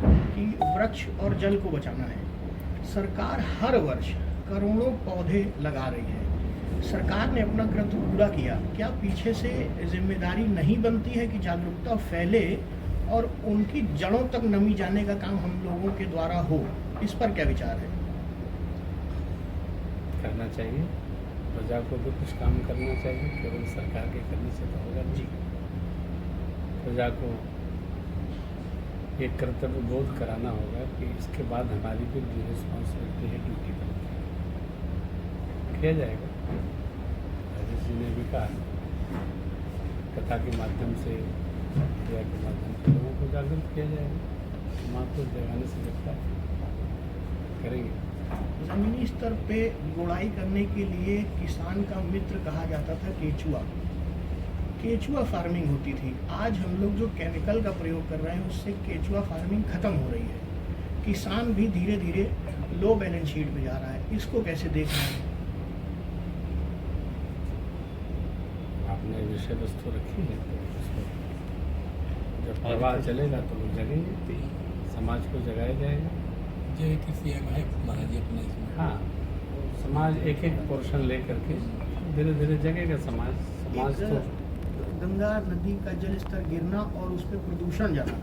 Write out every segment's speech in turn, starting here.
कि वृक्ष और जल को बचाना है। सरकार हर वर्ष करोड़ों पौधे लगा रही है। सरकार ने अपना कर्तव्य पूरा किया, क्या पीछे से जिम्मेदारी नहीं बनती है कि जागरूकता फैले और उनकी जड़ों तक नमी जाने का काम हम लोगों के द्वारा हो? इस पर क्या विचार है? करना चाहिए, प्रजा को भी कुछ काम करना चाहिए, केवल सरकार के करने से तो होगा नहीं। प्रजा को एक कर्तव्य बोध कराना होगा कि इसके बाद हमारी भी रिस्पॉन्सिबिलिटी है, ड्यूटी बनती है, किया जाएगा। राजेश जी ने भी कहा, कथा के माध्यम से, मीडिया के माध्यम से लोगों को जागरूक किया जाएगा। समाज को जगाने से लगता है करेंगे। जमीनी स्तर पे गुड़ाई करने के लिए किसान का मित्र कहा जाता था केचुआ। केचुआ फार्मिंग होती थी। आज हम लोग जो केमिकल का प्रयोग कर रहे हैं उससे केचुआ फार्मिंग खत्म हो रही है। किसान भी धीरे धीरे लो बैलेंस शीट पे जा रहा है। इसको कैसे देख रहे हैं? आपने विषय वस्तु रखी है तो उसको जब प्रवाह चलेगा तो लोग जगेंगे, समाज को जगाया जाएगा। जय कृषि है महाराज अपने इसमें। हाँ, समाज एक एक पोर्शन ले करके धीरे धीरे जगेगा समाज। समाज तो गंगा नदी का जल स्तर गिरना और उस पर प्रदूषण जाना,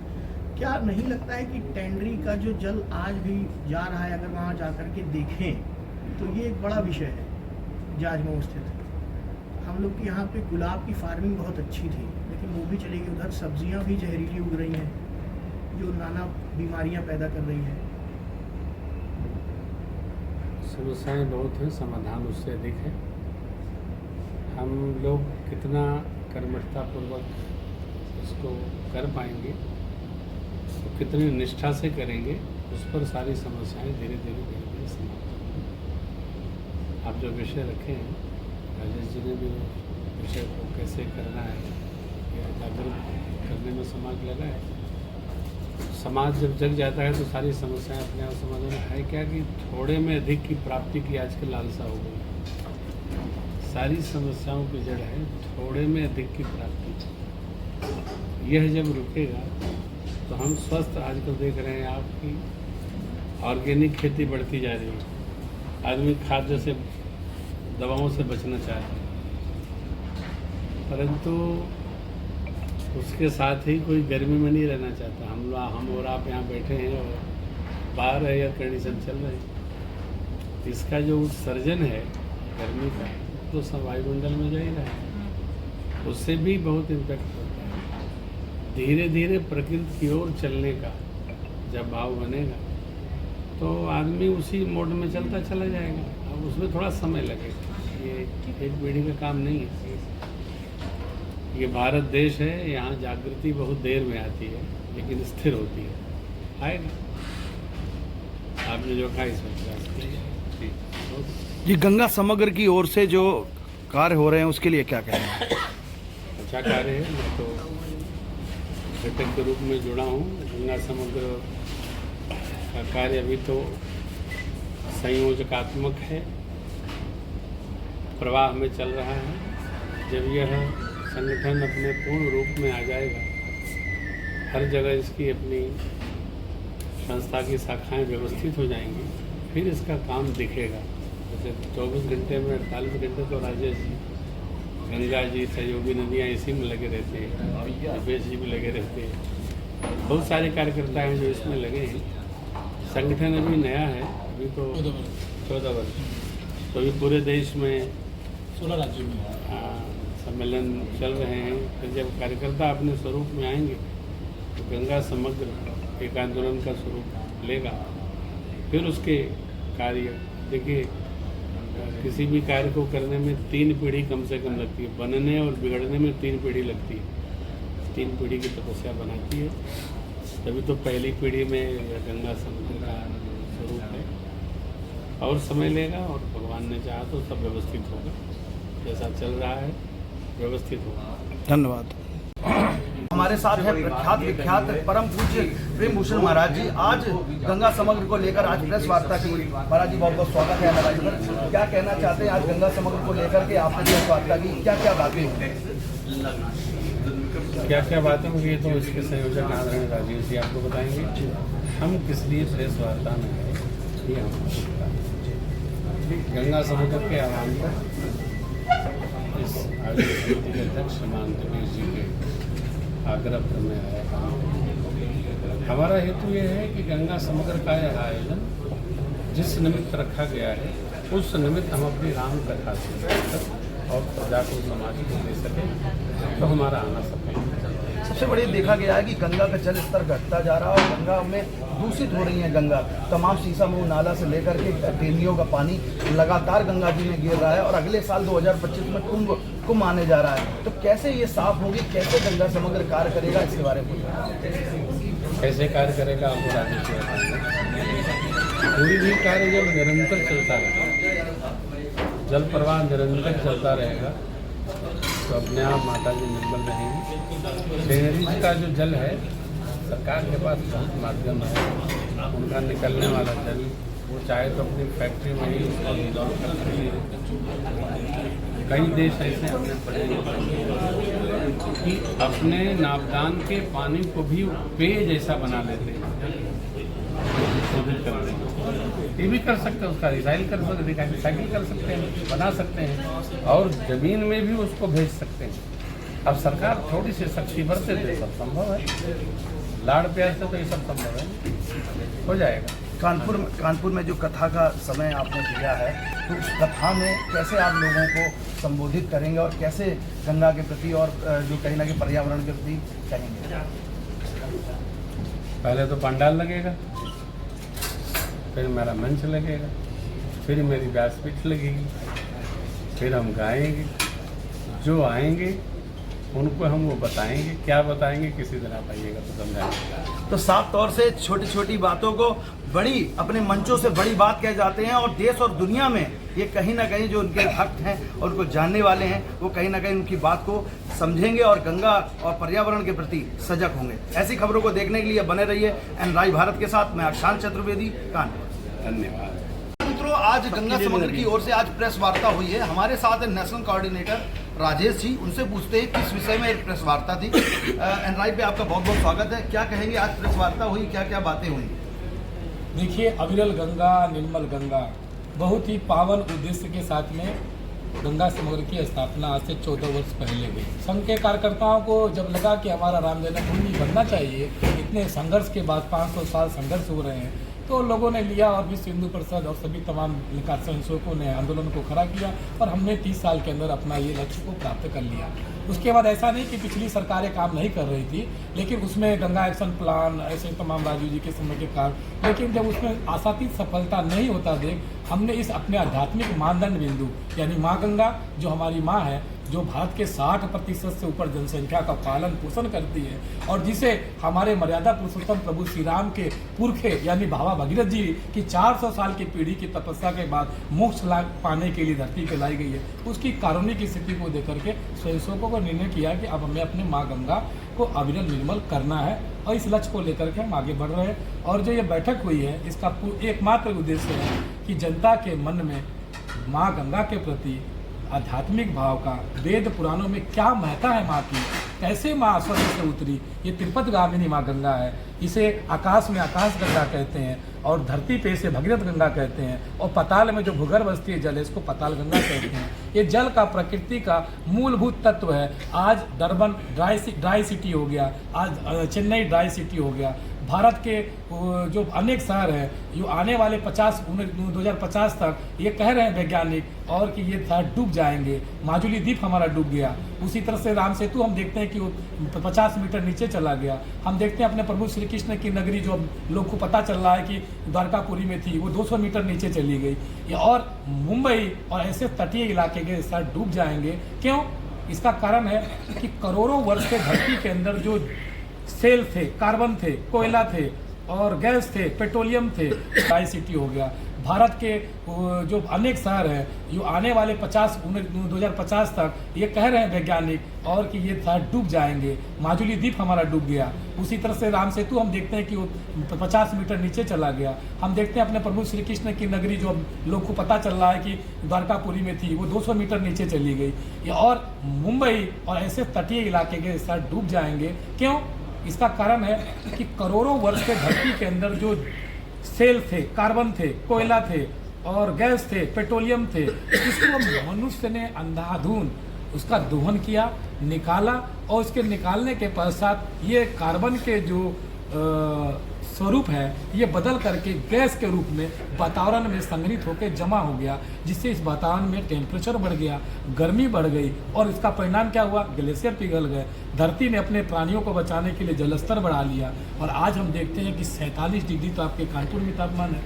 क्या नहीं लगता है कि टेंडरी का जो जल आज भी जा रहा है, अगर वहाँ जा कर के देखें तो ये एक बड़ा विषय है। जाजमऊ स्थित हम लोग के यहाँ पे गुलाब की फार्मिंग बहुत अच्छी थी, लेकिन वो भी चली गई। उधर सब्जियाँ भी जहरीली उग रही हैं जो नाना बीमारियाँ पैदा कर रही हैं। समस्याएं बहुत हैं, समाधान उससे अधिक है। हम लोग कितना कर्मठतापूर्वक इसको कर पाएंगे, तो कितनी निष्ठा से करेंगे, उस पर सारी समस्याएं धीरे धीरे समाप्त होंगी। आप जो विषय रखे हैं, राजेश जी ने भी विषय को कैसे करना है या जागरूक करने में समाज लगा है। समाज जब जग जाता है तो सारी समस्याएं अपने आप समाधान है। क्या कि थोड़े में अधिक की प्राप्ति की आजकल लालसा हो गई। सारी समस्याओं की जड़ है थोड़े में अधिक की प्राप्ति। यह जब रुकेगा तो हम स्वस्थ, आजकल देख रहे हैं आपकी ऑर्गेनिक खेती बढ़ती जा रही है। आदमी खाद्य से, दवाओं से बचना चाहता है, परंतु उसके साथ ही कोई गर्मी में नहीं रहना चाहता। हम और आप यहाँ बैठे हैं और बाहर एयर कंडीशन चल रहे हैं। इसका जो उत्सर्जन है गर्मी का, तो सब वायुमंडल में जा ही रहा है, उससे भी बहुत इम्पैक्ट होता है। धीरे धीरे प्रकृति की ओर चलने का जब भाव बनेगा तो आदमी उसी मोड में चलता चला जाएगा। अब उसमें थोड़ा समय लगेगा, ये एक पीढ़ी का काम नहीं है। ये भारत देश है, यहाँ जागृति बहुत देर में आती है लेकिन स्थिर होती है, आएगा। आपने जो कहा इस वक्त ये गंगा समग्र की ओर से जो कार्य हो रहे हैं उसके लिए क्या कहना है? अच्छा कार्य है। मैं तो घटक के रूप में जुड़ा हूँ। गंगा समग्र का कार्य अभी तो संयोजकात्मक है, प्रवाह में चल रहा है। जब यह संगठन अपने पूर्ण रूप में आ जाएगा, हर जगह इसकी अपनी संस्था की शाखाएं व्यवस्थित हो जाएंगी, फिर इसका काम दिखेगा। जैसे 24 घंटे में 48 घंटे तो राजेश जी, गंगा जी, सहयोगी नदियाँ इसी में लगे रहते हैं, दिवेश जी भी लगे रहते हैं, बहुत सारे कार्यकर्ता हैं जो इसमें लगे हैं। संगठन अभी नया है, अभी तो 14 वर्ष, तो अभी पूरे देश में 16 राज्यों में सम्मेलन चल रहे हैं। फिर जब कार्यकर्ता अपने स्वरूप में आएंगे तो गंगा समग्र एक आंदोलन का स्वरूप लेगा। फिर उसके कार्य, देखिए किसी भी कार्य को करने में 3 पीढ़ी कम से कम लगती है, बनने और बिगड़ने में 3 पीढ़ी लगती है। 3 पीढ़ी की तपस्या बनाती है, तभी तो पहली पीढ़ी में गंगा समुद्र का स्वरूप है। और समय लेगा और भगवान ने चाहा तो सब व्यवस्थित होगा। जैसा चल रहा है व्यवस्थित होगा। धन्यवाद। हमारे साथ है प्रख्यात विख्यात परम पूज्य प्रेम भूषण महाराज जी। आज गंगा समग्र को लेकर आज प्रेस वार्ता की। महाराज जी बहुत बहुत स्वागत है हमारे पर। क्या कहना चाहते हैं आज गंगा समग्र को लेकर के आपने प्रेस वार्ता की, क्या क्या बातें हुई? क्या क्या बातें होंगी तो इसके संयोजक आ रहे हैं राजीव जी आपको बताएंगे। हम किस लिए प्रेस वार्ता में आए ये हमको पता है। गंगा समुद्र के आह्वान पर इस आयोजन समिति के अध्यक्ष श्रीमान दिनेश जी के आग्रह पर मैं आया हूँ। हमारा हेतु ये है कि गंगा समुद्र का यह आयोजन जिस निमित्त रखा गया है उस निमित्त हम अपनी राम कथा से और प्रजा को समाज को दे सकें तो हमारा आना सफल है। सबसे बड़ी देखा गया है कि गंगा का जल स्तर घटता जा रहा है और गंगा में दूषित हो रही है गंगा। तमाम शीशा मुँह नाला से लेकर के टेनियों का पानी लगातार गंगा जी में गिर रहा है और अगले साल 2025 में कुंभ आने जा रहा है। तो कैसे ये साफ होगी, कैसे गंगा समग्र कार्य करेगा, इसके बारे में कैसे कार्य करेगा आपको राजनीति पूरी भी कार्य जब निरंतर चलता रहेगा, जल प्रवाह निरंतर चलता रहेगा तो अपने आप माता जी निर्मल रहेंगी। टेनरीज का जो जल है सरकार के पास बहुत माध्यम है, उनका निकलने वाला जल वो चाहे तो अपनी फैक्ट्री में ही उसको डिजॉल्व कर सकते हैं। कई देश ऐसे हमने पढ़े कि अपने नापदान के पानी को भी पेय जैसा बना लेते हैं, शोधित करते हैं। ये भी कर सकते हैं, उसका रिसाइकिल कर सकते हैं, बना सकते हैं और ज़मीन में भी उसको भेज सकते हैं। अब सरकार थोड़ी सी सख्ती बरते तो ये सब संभव है, लाड़ प्यार से तो ये सब संभव है, हो जाएगा। कानपुर में जो कथा का समय आपने दिया है तो उस कथा में कैसे आप लोगों को संबोधित करेंगे और कैसे गंगा के प्रति और जो कहीं ना कहीं पर्यावरण के प्रति कहेंगे? पहले तो पंडाल लगेगा, फिर मेरा मंच लगेगा, फिर मेरी व्यासपीठ लगेगी, फिर हम गाएंगे, जो आएंगे उनको हम वो बताएंगे। क्या बताएंगे किसी दिन आप आइएगा तो समझाएंगे। तो साफ तौर से छोटी छोटी बातों को बड़ी अपने मंचों से बड़ी बात कह जाते हैं और देश और दुनिया में ये कहीं ना कहीं जो उनके भक्त हैं और उनको जानने वाले हैं वो कहीं ना कहीं उनकी बात को समझेंगे और गंगा और पर्यावरण के प्रति सजग होंगे। ऐसी खबरों को देखने के लिए बने रहिए एनराई भारत के साथ। मैं अक्षांत चतुर्वेदी, कानपुर। धन्यवाद। मित्रों, आज गंगा समग्र की ओर से आज प्रेस वार्ता हुई है। हमारे साथ है नेशनल कोऑर्डिनेटर राजेश जी, उनसे पूछते हैं किस विषय में प्रेस वार्ता थी। एनराई पे आपका बहुत बहुत स्वागत है। क्या कहेंगे, आज प्रेस वार्ता हुई, क्या क्या बातें हुई? देखिए, अविरल गंगा निर्मल गंगा बहुत ही पावन उद्देश्य के साथ में गंगा समग्र की स्थापना आज से 14 वर्ष पहले हुई। संघ के कार्यकर्ताओं को जब लगा कि हमारा राम जन्मभूमि बनना चाहिए, इतने संघर्ष के बाद 500 साल संघर्ष हो रहे हैं, तो लोगों ने लिया और विश्व हिंदू परिषद और सभी तमाम स्वयंसेवकों ने आंदोलन को खड़ा किया और हमने 30 साल के अंदर अपना ये लक्ष्य को प्राप्त कर लिया। उसके बाद ऐसा नहीं कि पिछली सरकारें काम नहीं कर रही थी, लेकिन उसमें गंगा एक्शन प्लान ऐसे तमाम राजीव जी के समय के कारण, लेकिन जब उसमें आशातीत सफलता नहीं होता देख हमने इस अपने आध्यात्मिक मानदंड बिंदु यानी माँ गंगा जो हमारी माँ है, जो भारत के 60% से ऊपर जनसंख्या का पालन पोषण करती है और जिसे हमारे मर्यादा पुरुषोत्तम प्रभु श्री राम के पुरखे यानी बाबा भगीरथ जी की 400 साल की पीढ़ी की तपस्या के बाद मोक्ष लाभ पाने के लिए धरती पर लाई गई है, उसकी कारुणिक स्थिति को देख करके स्वयंसेवकों को निर्णय किया कि अब हमें अपने माँ गंगा को अविरल निर्मल करना है और इस लक्ष्य को लेकर के हम आगे बढ़ रहे हैं। और जो ये बैठक हुई है इसका एकमात्र उद्देश्य है कि जनता के मन में माँ गंगा के प्रति आध्यात्मिक भाव का, वेद पुराणों में क्या महत्ता है माँ की, कैसे माँ स्वर्ग से उतरी, ये तिरुपति गामिनी माँ गंगा है। इसे आकाश में आकाश गंगा कहते हैं और धरती पे इसे भगीरथ गंगा कहते हैं और पताल में जो भूगर्भ स्थीय जल है इसको पताल गंगा कहते हैं। ये जल का प्रकृति का मूलभूत तत्व है। आज डरबन ड्राई सिटी हो गया, आज चेन्नई ड्राई सिटी हो गया। भारत के जो अनेक शहर हैं जो आने वाले 2050 तक ये कह रहे हैं वैज्ञानिक और कि ये शहर डूब जाएंगे। माजुली द्वीप हमारा डूब गया, उसी तरह से राम सेतु हम देखते हैं कि वो 50 मीटर नीचे चला गया। हम देखते हैं अपने प्रभु श्री कृष्ण की नगरी जो लोग को पता चल रहा है कि द्वारकापुरी में थी, वो 200 मीटर नीचे चली गई। और मुंबई और ऐसे तटीय इलाके के शहर डूब जाएंगे। क्यों? इसका कारण है कि करोड़ों वर्ष से धरती के अंदर जो सेल थे, कार्बन थे, कोयला थे और गैस थे, पेट्रोलियम थे, ड्राई सिटी हो गया। भारत के जो अनेक शहर हैं जो आने वाले 2050 तक ये कह रहे हैं वैज्ञानिक और कि ये शहर डूब जाएंगे। माजुली द्वीप हमारा डूब गया, उसी तरह से राम सेतु हम देखते हैं कि वो 50 मीटर नीचे चला गया। हम देखते हैं अपने प्रभु श्री कृष्ण की नगरी जो लोग को पता चल रहा है कि द्वारकापुरी में थी, वो 200 मीटर नीचे चली गई। और मुंबई और ऐसे तटीय इलाके के शहर डूब जाएंगे। क्यों? इसका कारण है कि करोड़ों वर्ष के धरती के अंदर जो सेल थे, कार्बन थे, कोयला थे और गैस थे, पेट्रोलियम थे, इसको मनुष्य ने अंधाधुंध उसका दोहन किया, निकाला और उसके निकालने के पश्चात ये कार्बन के जो स्वरूप है ये बदल करके गैस के रूप में वातावरण में संग्रहित होकर जमा हो गया, जिससे इस वातावरण में टेम्परेचर बढ़ गया, गर्मी बढ़ गई और इसका परिणाम क्या हुआ, ग्लेशियर पिघल गए। धरती ने अपने प्राणियों को बचाने के लिए जलस्तर बढ़ा लिया और आज हम देखते हैं कि 47 डिग्री तो आपके कानपुर में तापमान है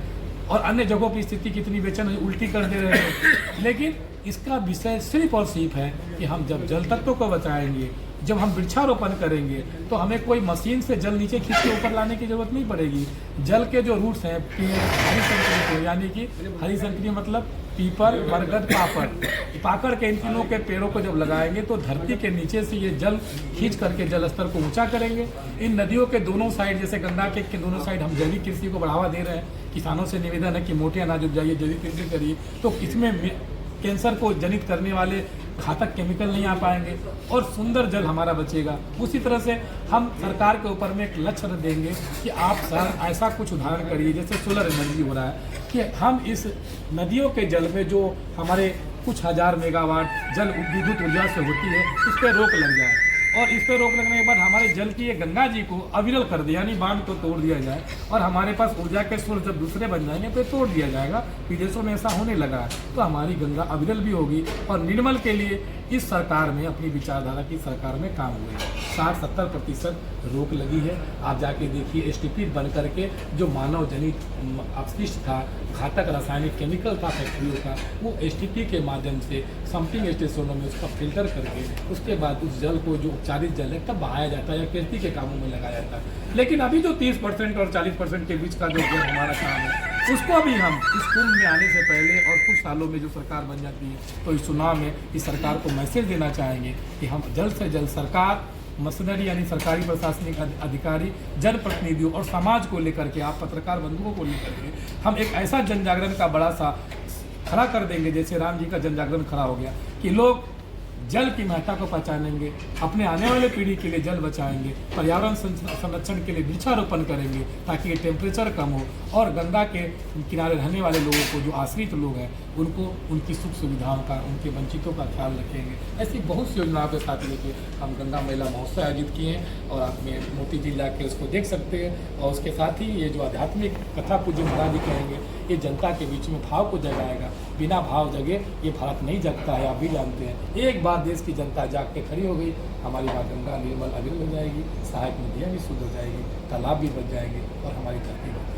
और अन्य जगहों की स्थिति कितनी बेचैन है, उल्टी कर दे रहे हैं। लेकिन इसका विषय सिर्फ और सिर्फ है कि हम जब जल तत्वों को बचाएंगे, जब हम वृक्षारोपण करेंगे तो हमें कोई मशीन से जल नीचे खींच के ऊपर लाने की जरूरत नहीं पड़ेगी। जल के जो रूट्स हैं हरी संकरी, यानी कि हरी संकरी मतलब पीपल, बरगद, पाकड़ के इन तीनों के पेड़ों को जब लगाएंगे तो धरती के नीचे से ये जल खींच करके जल स्तर को ऊंचा करेंगे। इन नदियों के दोनों साइड, जैसे गंगा के दोनों साइड हम जैविक कृषि को बढ़ावा दे रहे हैं। किसानों से निवेदन है कि मोटे अनाज उपजाइए, जैविक कृषि करिए, तो इसमें कैंसर को जनित करने वाले घातक केमिकल नहीं आ पाएंगे और सुंदर जल हमारा बचेगा। उसी तरह से हम सरकार के ऊपर में एक लक्ष्य देंगे कि आप सर ऐसा कुछ उदाहरण करिए, जैसे सोलर एनर्जी हो रहा है, कि हम इस नदियों के जल में जो हमारे कुछ हजार मेगावाट जल विद्युत ऊर्जा से होती है उस पर रोक लग जाए और इस पर रोक लगने के बाद हमारे जल की ये गंगा जी को अविरल कर दिया, यानी बांध को तोड़ दिया जाए और हमारे पास ऊर्जा के स्रोत जब दूसरे बन जाएंगे तो तोड़ दिया जाएगा। विदेशों में ऐसा होने लगा है, तो हमारी गंगा अविरल भी होगी और निर्मल के लिए इस सरकार में, अपनी विचारधारा की सरकार में काम हुए 60-70% रोक लगी है। आप जाके देखिए STP बन करके जो मानव जनित अपशिष्ट था, घातक रासायनिक केमिकल था फैक्ट्रियों का, वो STP के माध्यम से सम्पिंग स्टेशनों में उसका फिल्टर करके उसके बाद उस जल को जो उपचारित जल है तब बहाया जाता है या खेती के कामों में लगाया जाता है। लेकिन अभी जो 30% और 40% के बीच का जो हमारा काम है उसको अभी हम इस कुंभ में आने से पहले और कुछ सालों में जो सरकार बन जाती है तो इस चुनाव में इस सरकार को मैसेज देना चाहेंगे कि हम जल्द से जल्द सरकार, मशीनरी यानी सरकारी प्रशासनिक अधिकारी, जनप्रतिनिधियों और समाज को लेकर के, आप पत्रकार बंधुओं को लेकर के हम एक ऐसा जन जागरण का बड़ा सा खड़ा कर देंगे, जैसे राम जी का जन जागरण खड़ा हो गया, कि लोग जल की महत्ता को पहचानेंगे, अपने आने वाले पीढ़ी के लिए जल बचाएंगे, पर्यावरण संरक्षण के लिए वृक्षारोपण करेंगे ताकि ये टेम्परेचर कम हो और गंगा के किनारे रहने वाले लोगों को, जो आश्रित लोग हैं, उनको उनकी सुख सुविधाओं का, उनके वंचितों का ख्याल रखेंगे। ऐसी बहुत सी योजनाओं के साथ लेके हम गंगा मेला महोत्सव आयोजित किए हैं और आप में मोती जी जाके उसको देख सकते हैं। और उसके साथ ही ये जो आध्यात्मिक कथा पूज्य महाराज जी कहेंगे, ये जनता के बीच में भाव को जगाएगा। बिना भाव जगे ये भारत नहीं जगता है, आप भी जानते हैं। एक बार देश की जनता जाग के खड़ी हो गई, हमारी माँ गंगा निर्मल अविरल हो जाएगी, सहायक नदियाँ भी शुद्ध हो जाएगी, तालाब भी बच जाएंगे और हमारी धरती बच जाएगी।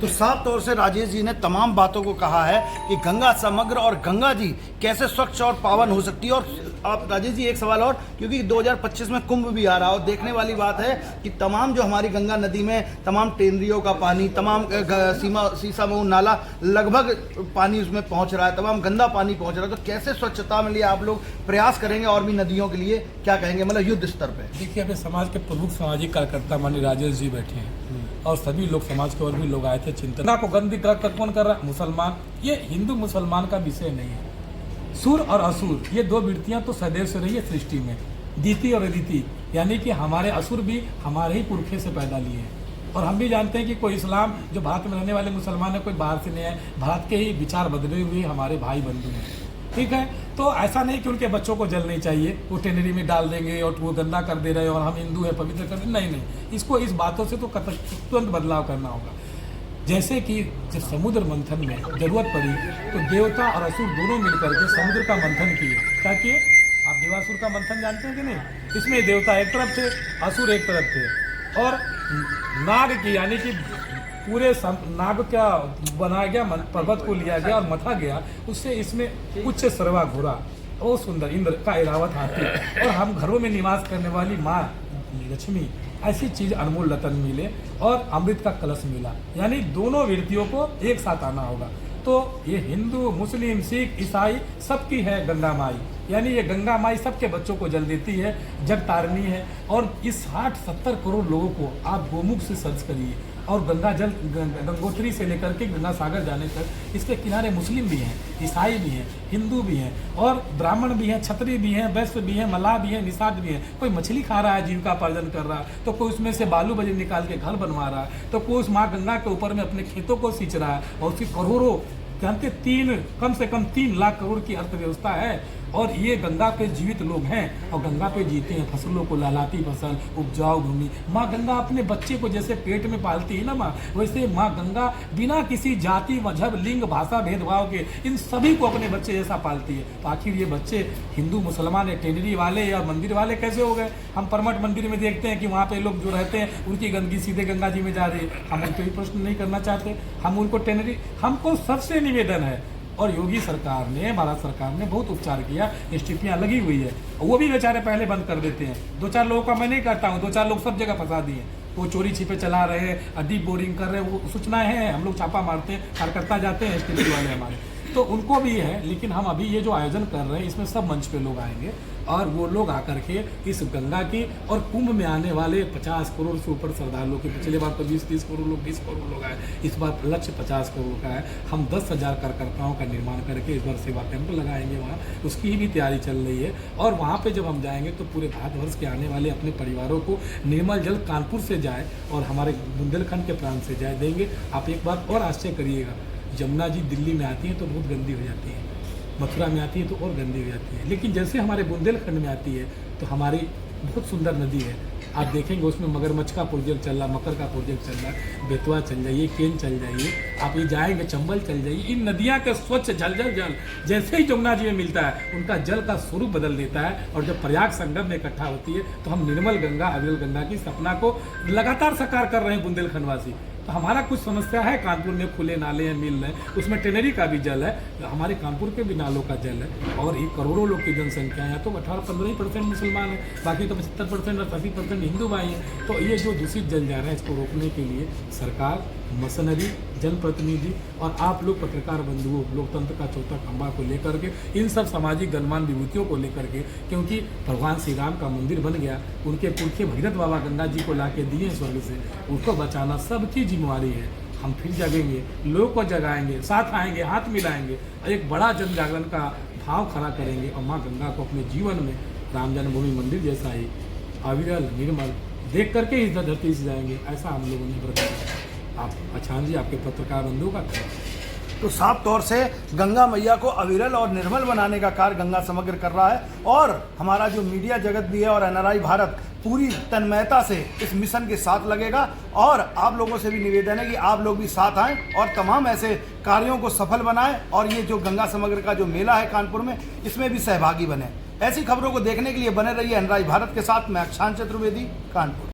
तो साफ तौर से राजेश जी ने तमाम बातों को कहा है कि गंगा समग्र और गंगा जी कैसे स्वच्छ और पावन हो सकती है। और आप राजेश जी एक सवाल और, क्योंकि 2025 में कुंभ भी आ रहा है और देखने वाली बात है कि तमाम जो हमारी गंगा नदी में तमाम टेनरियों का पानी, तमाम सीसा मऊ नाला लगभग पानी उसमें पहुंच रहा है, तमाम गंदा पानी पहुंच रहा है, तो कैसे स्वच्छता में लिए आप लोग प्रयास करेंगे और भी नदियों के लिए क्या कहेंगे, मतलब युद्ध स्तर पर? देखिए, अभी समाज के प्रमुख सामाजिक कार्यकर्ता माननीय राजेश जी बैठे हैं और सभी लोग, समाज के और भी लोग आए थे। चिंतना को गंदी कर कौन कर रहा है? मुसलमान। ये हिंदू मुसलमान का विषय नहीं है। सुर और असुर, ये दो वृत्तियां तो सदैव से रही है सृष्टि में, दीति और अदिति, यानी कि हमारे असुर भी हमारे ही पुरखे से पैदा लिए हैं। और हम भी जानते हैं कि कोई इस्लाम, जो भारत में रहने वाले मुसलमान है, कोई बाहर से नहीं है, भारत के ही विचार बदले हुए हमारे भाई बंधु हैं। ठीक है, तो ऐसा नहीं कि उनके बच्चों को जल नहीं चाहिए, वो टेनरी में डाल देंगे और वो गंदा कर दे रहे हैं और हम हिंदू है पवित्र कर दे, नहीं, इसको इस बातों से तो तुरंत बदलाव करना होगा। जैसे कि जब समुद्र मंथन में जरूरत पड़ी तो देवता और असुर दोनों मिलकर के समुद्र का मंथन किए। क्या किए? आप देवासुर का मंथन जानते हैं कि नहीं? इसमें देवता एक तरफ थे, असुर एक तरफ थे और नाग की, यानी कि पूरे नाग का बनाया गया, पर्वत को लिया गया और मथा गया, उससे इसमें उच्च सर्वा घोड़ा, वो सुंदर इंद्र का इरावत हाथी, और हम घरों में निवास करने वाली माँ लक्ष्मी, ऐसी चीज अनमोल रतन मिले और अमृत का कलश मिला। यानी दोनों वृत्तियों को एक साथ आना होगा। तो ये हिंदू, मुस्लिम, सिख, ईसाई सबकी है गंगा माई, यानी ये गंगा माई सबके बच्चों को जल देती है, जग तारनी है। और इस 60-70 करोड़ लोगों को आप गोमुख से सर्च करिए, और गंगा जल गंगोत्री से लेकर के गंगा सागर जाने तक इसके किनारे मुस्लिम भी हैं, ईसाई भी हैं, हिंदू भी हैं और ब्राह्मण भी हैं, क्षत्रिय भी हैं, वैश्य भी हैं, मल्लाह भी हैं, निषाद भी हैं। कोई मछली खा रहा है, जीविका उपार्जन कर रहा है, तो कोई उसमें से बालू बजरी निकाल के घर बनवा रहा है, तो कोई उस माँ गंगा के ऊपर में अपने खेतों को सींच रहा है और उसकी करोड़ों जानते कम से कम 3 लाख करोड़ की अर्थव्यवस्था है। और ये गंगा पे जीवित लोग हैं और गंगा पे जीते हैं, फसलों को लहलाती फसल, उपजाऊ भूमि। माँ गंगा अपने बच्चे को जैसे पेट में पालती है ना माँ, वैसे माँ गंगा बिना किसी जाति, मजहब, लिंग, भाषा भेदभाव के इन सभी को अपने बच्चे जैसा पालती है। तो आखिर ये बच्चे हिंदू, मुसलमान, टेनरी वाले या मंदिर वाले कैसे हो गए? हम परमठ मंदिर में देखते हैं कि वहाँ पे लोग जो रहते हैं उनकी गंदगी सीधे गंगा जी में जा रही है। हम उनको ये प्रश्न नहीं करना चाहते, हम उनको टेनरी, हमको सबसे निवेदन है। और योगी सरकार ने, भारत सरकार ने बहुत उपचार किया, एसटीपीयाँ लगी हुई है, वो भी बेचारे पहले बंद कर देते हैं। 2-4 लोगों का मैं नहीं करता हूँ, 2-4 लोग सब जगह फंसा दिए, वो चोरी छिपे चला रहे हैं, डीप बोरिंग कर रहे हैं, वो सूचनाएं हैं, हम लोग छापा मारते हैं, कार्यकर्ता जाते हैं एसटीपी वाले हमारे, तो उनको भी है। लेकिन हम अभी ये जो आयोजन कर रहे हैं इसमें सब मंच पे लोग आएंगे और वो लोग आकर के इस गंगा की और कुंभ में आने वाले 50 करोड़ से ऊपर श्रद्धालुओं की, पिछले बार तो 20-30 करोड़ लोग, 20 करोड़ लोग आए, इस बार लक्ष्य 50 करोड़ का है। हम 10,000 कार्यकर्ताओं का निर्माण करके इस बार सेवा कैंप लगाएंगे वहाँ, उसकी भी तैयारी चल रही है। और वहाँ पर जब हम जाएंगे तो पूरे भारतवर्ष के आने वाले अपने परिवारों को निर्मल जल कानपुर से जाए और हमारे बुंदेलखंड के प्रांत से जाए देंगे। आप एक बात और आश्चर्य करिएगा, यमुना जी दिल्ली में आती है तो बहुत गंदी हो जाती है, मथुरा में आती है तो और गंदी हो जाती है, लेकिन जैसे हमारे बुंदेलखंड में आती है तो हमारी बहुत सुंदर नदी है। आप देखेंगे उसमें मगरमच्छ का प्रोजेक्ट चल रहा, मकर का प्रोजेक्ट चल रहा है, बेतवा चल जाइए, केन चल जाइए, आप ये जाएंगे चंबल चल जाइए, इन नदियाँ के स्वच्छ जल जैसे ही यमुना जी में मिलता है उनका जल का स्वरूप बदल देता है। और जब प्रयाग संगम में इकट्ठा होती है तो हम निर्मल गंगा, अविरल गंगा की सपना को लगातार साकार कर रहे हैं बुंदेलखंड वासी। तो हमारा कुछ समस्या है, कानपुर में खुले नाले हैं, मिल रहे हैं, उसमें टेनरी का भी जल है, हमारे कानपुर के भी नालों का जल है। और ये करोड़ों लोग की जनसंख्या है, तो 18-15% मुसलमान है, बाकी तो 75% और 80% हिंदू भाई हैं। तो ये जो दूषित जल जा रहा है इसको रोकने के लिए सरकार, मशीनरी, जनप्रतिनिधि और आप लोग पत्रकार बंधुओं, लोकतंत्र का चौथा खंभा को लेकर के, इन सब सामाजिक गणमान्य विभूतियों को लेकर के, क्योंकि भगवान श्री राम का मंदिर बन गया, उनके पुरखे भगीरथ बाबा गंगा जी को ला के दिए स्वर्ग से, उसको बचाना सबकी जिम्मेवारी है। हम फिर जगेंगे, लोगों को जगाएंगे, साथ आएंगे, हाथ मिलाएंगे, एक बड़ा जन जागरण का भाव खड़ा करेंगे और माँ गंगा को अपने जीवन में राम जन्मभूमि मंदिर जैसा ही अविरल, निर्मल देख करके इस धरती से जाएंगे, ऐसा हम लोगों ने व्रत किया। आप अच्छा जी, आपके पत्रकार बंधुओं का तो साफ तौर से गंगा मैया को अविरल और निर्मल बनाने का कार्य गंगा समग्र कर रहा है और हमारा जो मीडिया जगत भी है और एनआरआई भारत पूरी तन्मयता से इस मिशन के साथ लगेगा। और आप लोगों से भी निवेदन है कि आप लोग भी साथ आएं और तमाम ऐसे कार्यों को सफल बनाएं और ये जो गंगा समग्र का जो मेला है कानपुर में, इसमें भी सहभागी बने। ऐसी खबरों को देखने के लिए बने रहिए एनआरआई भारत के साथ। मैं अक्षांश चतुर्वेदी, कानपुर।